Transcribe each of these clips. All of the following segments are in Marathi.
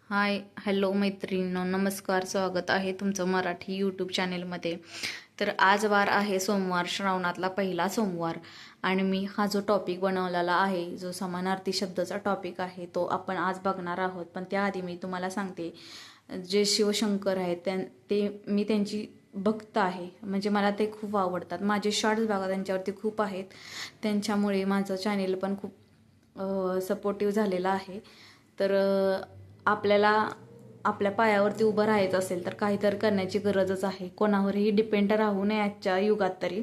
हाय हॅलो मैत्रिणींनो, नमस्कार. स्वागत आहे तुमचं मराठी यूट्यूब चॅनेलमध्ये. तर आज वार आहे सोमवार, श्रावणातला पहिला सोमवार. आणि मी हा जो टॉपिक बनवलेला आहे, जो समानार्थी शब्दाचा टॉपिक आहे, तो आपण आज बघणार आहोत. पण त्याआधी मी तुम्हाला सांगते, जे शिवशंकर आहेत ते मी त्यांची भक्त आहे. म्हणजे मला ते खूप आवडतात. माझे शॉर्ट्स बघा त्यांच्यावरती खूप आहेत. त्यांच्यामुळे माझं चॅनेल पण खूप सपोर्टिव्ह झालेला आहे. तर आपल्याला आपल्या पायावरती उभं राहायचं असेल तर काहीतरी करण्याची गरजच आहे. कोणावरही डिपेंड राहू नये आजच्या युगात तरी.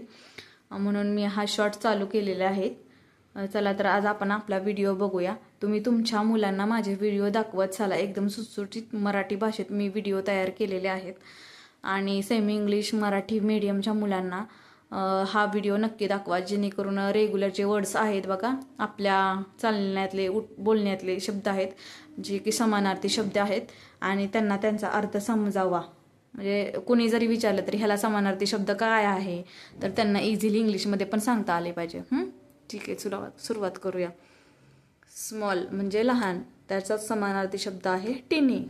म्हणून मी हा शॉर्ट चालू केलेले आहेत. चला तर आज आपण आपला व्हिडिओ बघूया. तुम्ही तुमच्या मुलांना माझे व्हिडिओ दाखवत चला. एकदम सुटसुटीत मराठी भाषेत मी व्हिडिओ तयार केलेले आहेत. आणि सेमी इंग्लिश मराठी मीडियमच्या मुलांना हा व्हिडिओ नक्की दाखवा, जेणेकरून रेग्युलर जे वर्ड्स आहेत बघा, आपल्या चालण्यातले बोलण्यातले शब्द आहेत, जे की समानार्थी शब्द आहेत, आणि त्यांना त्यांचा अर्थ समजावा. म्हणजे कोणी जरी विचारलं तरी ह्याला समानार्थी शब्द काय आहे, तर त्यांना इझिली इंग्लिशमध्ये पण सांगता आले पाहिजे. ठीक आहे, सुरुवात करूया. स्मॉल म्हणजे लहान, त्याचा समानार्थी शब्द आहे टिनी.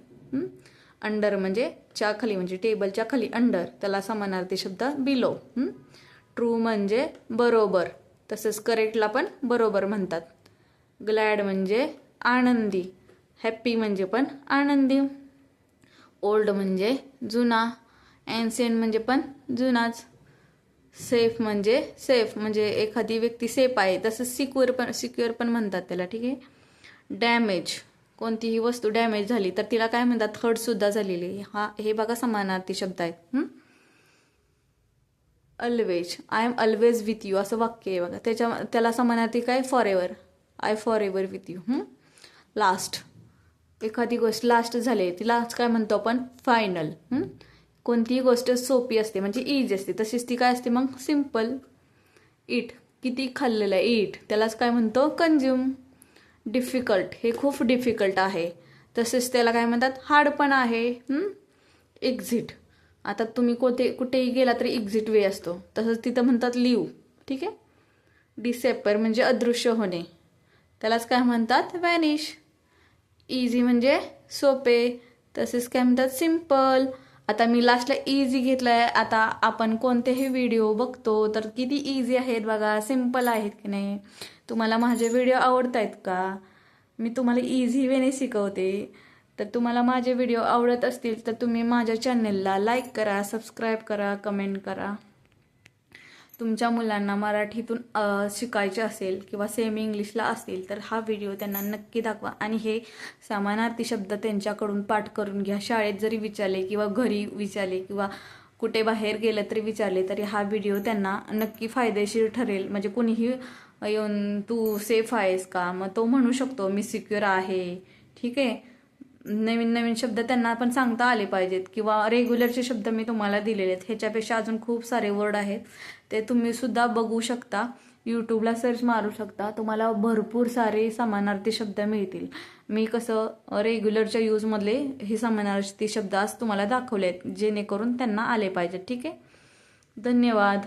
अंडर म्हणजे च्या खाली, म्हणजे टेबलच्या खाली अंडर, त्याला समानार्थी शब्द बिलो. ट्रू म्हणजे बरोबर, तसेच करेक्टला पण बरोबर म्हणतात. ग्लॅड म्हणजे आनंदी. हॅप्पी म्हणजे पण आनंदी. ओल्ड म्हणजे जुना. एन्शियंट म्हणजे पण जुनाच. सेफ म्हणजे एखादी व्यक्ती सेफ आहे. तसंच सिक्युअर पण म्हणतात त्याला. ठीक आहे. डॅमेज, कोणतीही वस्तू डॅमेज झाली तर तिला काय म्हणतात, हर्ट सुद्धा झालेली. हे बघा समानार्थी शब्द आहेत. Always, I am always with you असं वाक्य आहे बघा. त्याला समानार्थी काय, for ever. I for ever with you. Last, एखादी गोष्ट लास्ट झाली तिला काय म्हणतो आपण, फायनल. कोणतीही गोष्ट सोपी असते म्हणजे इझी असते, तशीच ती काय असते मग, सिम्पल. इट, किती खाल्लेलं आहे, इट, त्यालाच काय म्हणतो, कंझ्युम. डिफिकल्ट, हे खूप डिफिकल्ट आहे, तसेच त्याला काय म्हणतात, हार्ड पण आहे. एक्झिट, आता तुम्ही कुठेही गेला तरी एक्झिट वे असतो, तसंच तिथं म्हणतात लिव्ह. ठीक आहे. डिसेपर म्हणजे अदृश्य होणे, त्यालाच काय म्हणतात, व्हॅनिश. इझी म्हणजे सोपे, तसेच काय म्हणतात, सिम्पल. आता मी लास्टला इझी घेतलाय. आता आपण कोणतेही व्हिडिओ बघतो तर किती इझी आहेत बघा, सिम्पल आहेत की नाही. तुम्हाला माझे व्हिडिओ आवडत आहेत का? मी तुम्हाला इझी वेने शिकवते. तर तुम्हाला माझे व्हिडिओ आवडत असतील तर तुम्ही माझ्या चॅनलला लाईक करा, सबस्क्राईब करा, कमेंट करा. तुमच्या मुलांना मराठीतून शिकायचे असेल किंवा सेमी इंग्लिशला असतील तर हा व्हिडिओ त्यांना नक्की दाखवा. आणि हे समानार्थी शब्द त्यांच्याकडून पाठ करून घ्या. शाळेत जरी विचारले किंवा घरी विचारले किंवा कुठे बाहेर गेलं तरी विचारले तरी हा व्हिडिओ त्यांना नक्की फायदेशीर ठरेल. म्हणजे कुणीही येऊन तू सेफ आहेस का, मग तो म्हणू शकतो मी सिक्युअर आहे. ठीक आहे. नवीन नवीन शब्द त्यांना पण सांगता आले पाहिजेत. किंवा रेग्युलरचे शब्द मी तुम्हाला दिलेले आहेत, ह्याच्यापेक्षा अजून खूप सारे वर्ड आहेत, ते तुम्ही सुद्धा बघू शकता. यूट्यूबला सर्च मारू शकता, तुम्हाला भरपूर सारे समानार्थी शब्द मिळतील. मी कसं रेग्युलरच्या यूजमधले हे समानार्थी शब्द आज तुम्हाला दाखवले आहेत, जेणेकरून त्यांना आले पाहिजेत. ठीक आहे. धन्यवाद.